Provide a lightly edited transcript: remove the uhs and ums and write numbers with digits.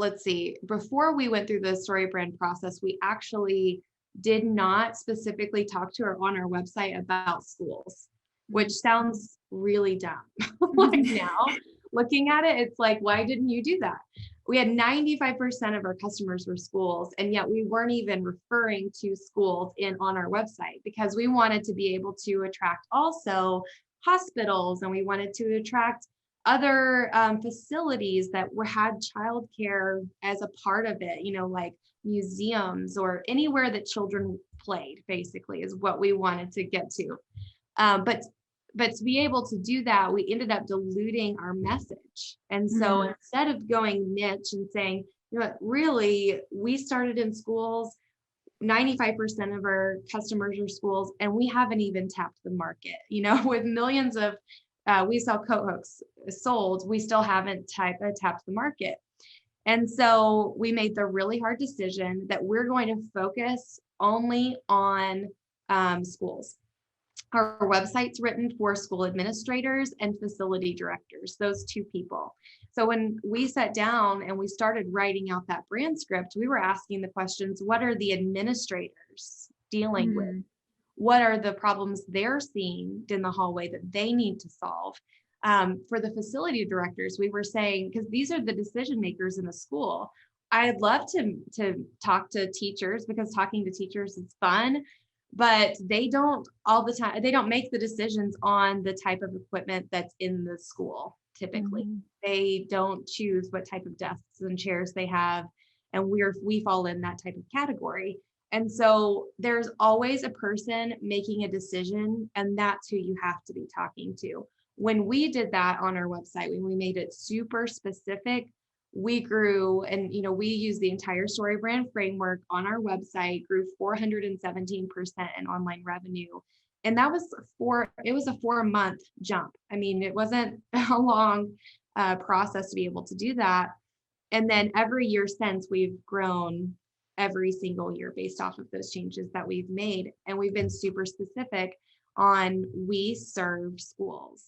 let's see, before we went through the StoryBrand process, we actually did not specifically talk to her on our website about schools, which sounds really dumb. Like now, looking at it, it's like, why didn't you do that? We had 95% of our customers were schools, and yet we weren't even referring to schools on our website because we wanted to be able to attract also hospitals, and we wanted to attract other facilities that had childcare as a part of it, like museums or anywhere that children played, basically, is what we wanted to get to. But to be able to do that, we ended up diluting our message. And so instead of going niche and saying, really, we started in schools, 95% of our customers are schools, and we haven't even tapped the market, with millions of, we sell coat hooks sold, we still haven't tapped the market. And so we made the really hard decision that we're going to focus only on schools. Our website's written for school administrators and facility directors, those two people. So when we sat down and we started writing out that brand script, we were asking the questions, what are the administrators dealing with? What are the problems they're seeing in the hallway that they need to solve? For the facility directors, we were saying, because these are the decision makers in the school, I'd love to talk to teachers because talking to teachers is fun. But they don't all the time, they don't make the decisions on the type of equipment that's in the school. Typically, they don't choose what type of desks and chairs they have. And we fall in that type of category. And so there's always a person making a decision, and that's who you have to be talking to. When we did that on our website, when we made it super specific, we grew, and we use the entire StoryBrand framework on our website, grew 417% in online revenue. And that was it was a 4-month jump. I mean, it wasn't a long process to be able to do that. And then every year since, we've grown every single year based off of those changes that we've made. And we've been super specific on, we serve schools.